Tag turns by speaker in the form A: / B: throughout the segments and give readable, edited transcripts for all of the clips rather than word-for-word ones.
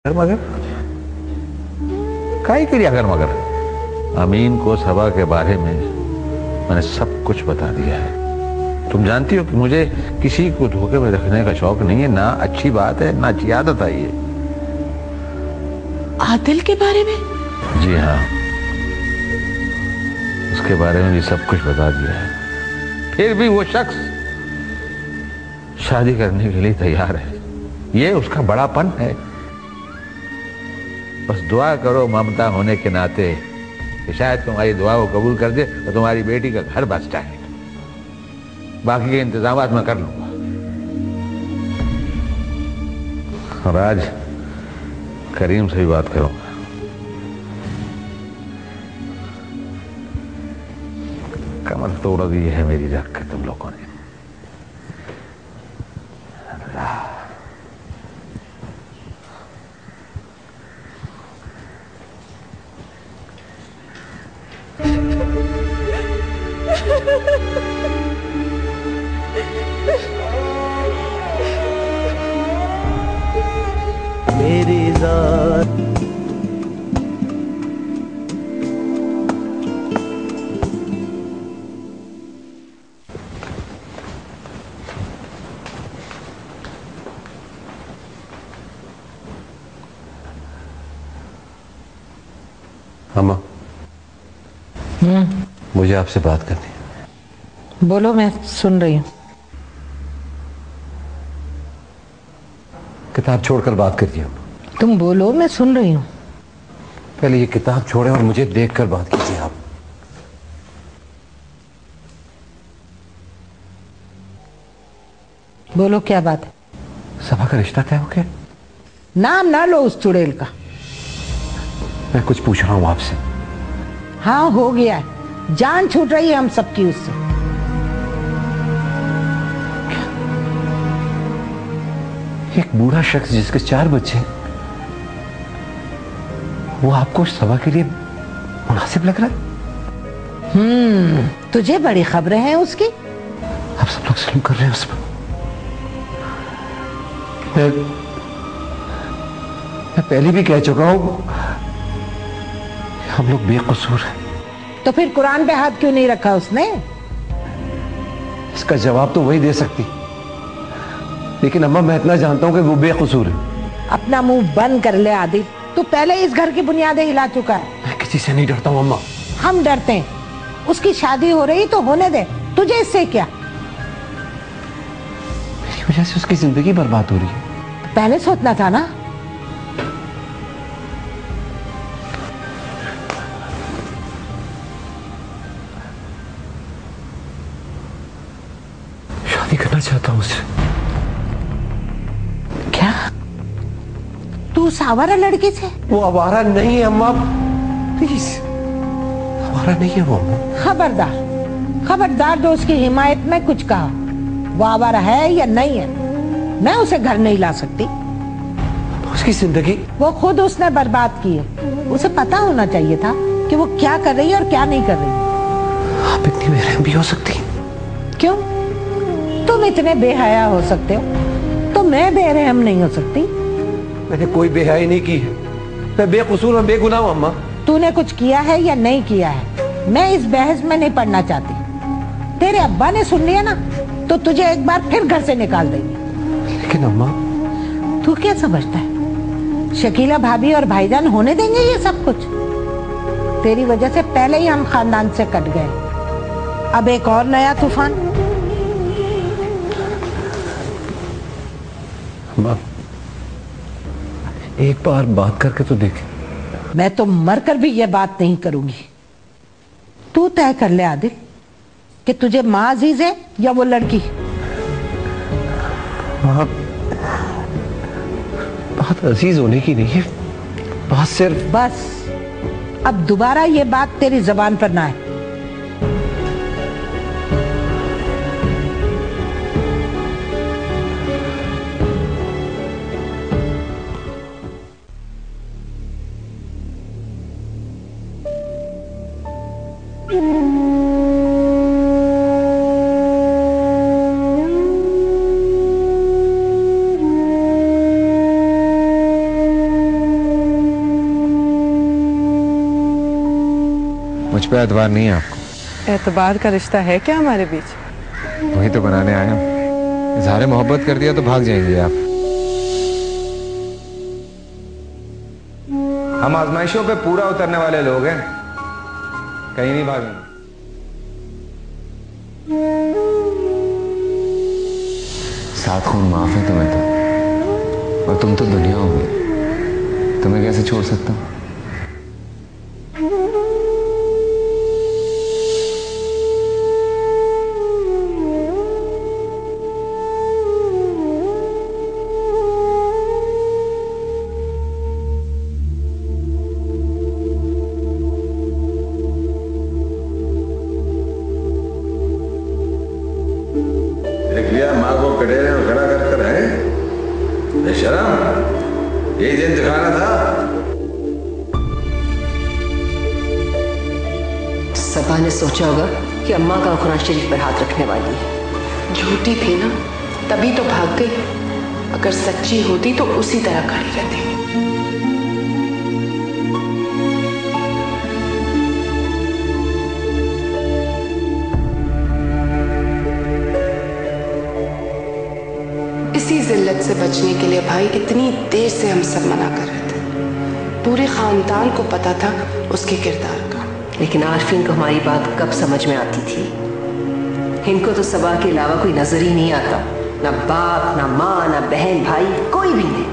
A: अगर मगर काहे के लिए अगर मगर अमीन को सबा के बारे में मैंने सब कुछ बता दिया है। तुम जानती हो कि मुझे किसी को धोखे में रखने का शौक नहीं है, ना अच्छी बात है ना अच्छी आदत आई है।
B: आदिल के बारे में?
A: जी हाँ, उसके बारे में भी सब कुछ बता दिया है। फिर भी वो शख्स शादी करने के लिए तैयार है। ये उसका बड़ापन है। बस दुआ करो ममता होने के नाते कि शायद तुम्हारी दुआ को कबूल कर दे तो तुम्हारी बेटी का घर बच जाए। बाकी के इंतजाम मैं कर लूंगा। और आज करीम से भी बात करूंगा। कमर तोड़ दी है मेरी रख के तुम लोगों ने।
C: मेरी जान
D: अम्मा, मुझे आपसे बात करनी है।
B: बोलो, मैं सुन रही हूँ।
D: किताब छोड़कर बात करिए।
B: तुम बोलो, मैं सुन रही हूँ।
D: पहले ये किताब छोड़े और मुझे देखकर बात कीजिए आप।
B: बोलो, क्या बात है?
D: सबा का रिश्ता तय हो गया?
B: नाम ना लो उस चुड़ैल का।
D: मैं कुछ पूछ रहा हूँ आपसे।
B: हाँ, हो गया है। जान छूट रही है हम सबकी उससे।
D: एक बूढ़ा शख्स जिसके 4 बच्चे, वो आपको सबा के लिए मुनासिब लग रहा है?
B: तुझे बड़ी खबरें हैं उसकी।
D: आप सब लोग सलूक कर रहे हैं उस पर। मैं पहले भी कह चुका हूं, हम लोग बेकसूर हैं।
B: तो फिर कुरान पे हाथ क्यों नहीं रखा उसने?
D: इसका जवाब तो वही दे सकती, लेकिन अम्मा मैं इतना जानता हूं कि वो बेकसूर है।
B: अपना मुंह बंद कर ले आदिल। तू पहले इस घर की बुनियादें हिला चुका है।
D: मैं किसी से नहीं डरता हूं अम्मा।
B: हम डरते हैं। उसकी शादी हो रही तो होने दे, तुझे इससे क्या?
D: मेरी वजह से उसकी जिंदगी बर्बाद हो रही है।
B: पहले सोचना था ना।
D: शादी करना चाहता हूं उससे।
B: क्या तू उस आवारा लड़की से?
D: वो आवारा नहीं है अम्मा, प्लीज। आवारा नहीं है वो अम्मा।
B: खबरदार, खबरदार जो उसकी हिमायत में कुछ कहा। वो आवारा है या नहीं है, मैं उसे घर नहीं ला सकती।
D: उसकी जिंदगी
B: वो खुद उसने बर्बाद की है। उसे पता होना चाहिए था कि वो क्या कर रही है और क्या नहीं कर रही है।
D: आप इतनी बेरहम भी हो सकती?
B: क्यों? तुम इतने बेहया हो सकते हो तो मैं बेरहम नहीं हो सकती?
D: मैंने कोई बेहयाई नहीं की है। मैं बेकसूर और बेगुनाह हूं अम्मा।
B: तूने कुछ किया है या नहीं किया है, मैं इस बहस में नहीं पढ़ना चाहती। तेरे अब्बा ने सुन लिया ना तो तुझे एक बार फिर घर से निकाल देंगे।
D: लेकिन अम्मा,
B: तू क्या समझता है शकीला भाभी और भाईजान होने देंगे ये सब कुछ? तेरी वजह से पहले ही हम खानदान से कट गए, अब एक और नया तूफान।
D: अम्मा, एक बार बात करके तो देखें।
B: मैं तो मरकर भी ये बात नहीं करूंगी। तू तय कर ले आदिल कि तुझे माँ अजीज है या वो लड़की।
D: बात अजीज होने की नहीं है, बात सिर्फ।
B: बस अब दोबारा ये बात तेरी जबान पर ना है।
E: मुझ पे एतबार नहीं है आपको।
F: एतबार का रिश्ता है क्या हमारे बीच?
E: वही तो बनाने आया हूँ। इजहार मोहब्बत कर दिया तो भाग जाएंगे आप। हम आजमाइशों पे पूरा उतरने वाले लोग हैं, कहीं नहीं भागेंगे।
D: सात खून माफ है तुम्हें तो, और तुम तो दुनिया हो गई, तुम्हें कैसे छोड़ सकता हूं?
A: देख लिया माँ को कटेरे में खड़ा कर कर है बेशरम, यही दिन दिखाना था।
G: सबा ने सोचा होगा कि अम्मा का कुरान शरीफ पर हाथ रखने वाली है।
H: झूठी थी ना, तभी तो भाग गई। अगर सच्ची होती तो उसी तरह खड़ी रहती। इसी जिल्लत से बचने के लिए भाई इतनी देर से हम सब मना कर रहे थे। पूरे खानदान को पता था उसके किरदार का।
G: लेकिन आरफीन को हमारी बात कब समझ में आती थी? इनको तो सबा के अलावा कोई नजर ही नहीं आता, ना बाप, ना माँ, ना बहन, भाई, कोई भी नहीं।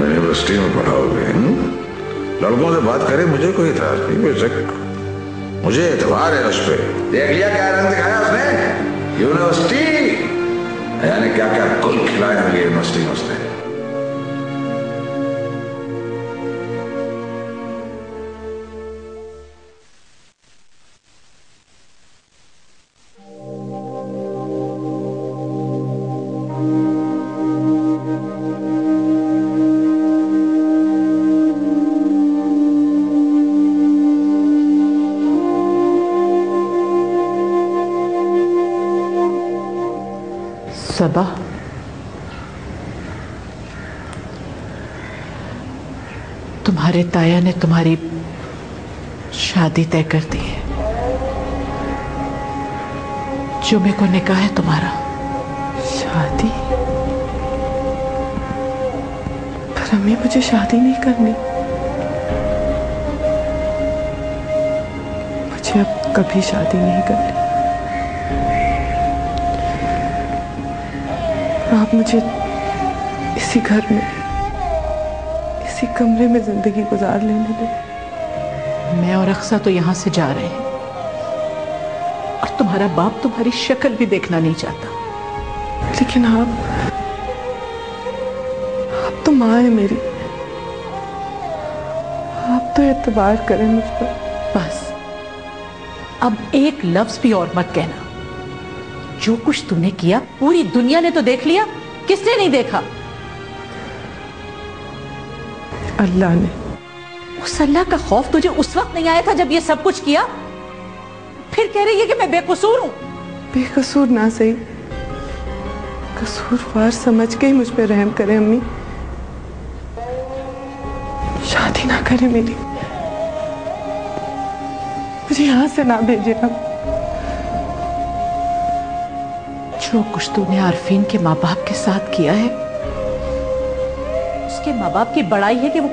A: यूनिवर्सिटी में पढ़ाओगे, लड़कों से बात करे, मुझे कोई इतराज नहीं, बेशक मुझे एतबार है उस पर। देख लिया क्या रंग दिखाया उसने, यूनिवर्सिटी यानी क्या क्या कुल खिलाए होंगे यूनिवर्सिटी में उसने।
B: सबा, तुम्हारे ताया ने तुम्हारी शादी तय कर दी है। जुमे को निकाह है तुम्हारा।
F: शादी? पर अम्मी मुझे शादी नहीं करनी। मुझे अब कभी शादी नहीं करनी। आप मुझे इसी घर में, इसी कमरे में जिंदगी गुजार लेने दो।
B: मैं और अक्सा तो यहां से जा रहे हैं और तुम्हारा बाप तुम्हारी शक्ल भी देखना नहीं चाहता।
F: लेकिन आप तो माँ है मेरी। आप तो एतबार करें मुझ पर।
B: बस अब एक लफ्ज भी और मत कहना। जो कुछ तुमने किया पूरी दुनिया ने तो देख लिया, किसने नहीं देखा?
F: अल्लाह ने।
B: उस अल्लाह का खौफ तुझे उस वक्त नहीं आया था जब ये सब कुछ किया? फिर कह रही है कि मैं बेकसूर हूं।
F: बेकसूर ना सही, कसूरवार समझ के ही मुझ पे रहम करें अम्मी। शादी ना करें मेरी, मुझे यहां से ना भेजे अब।
B: जो कुछ तूने आरफीन के माँ बाप के साथ किया है, उसके माँ बाप की बड़ाई है कि वो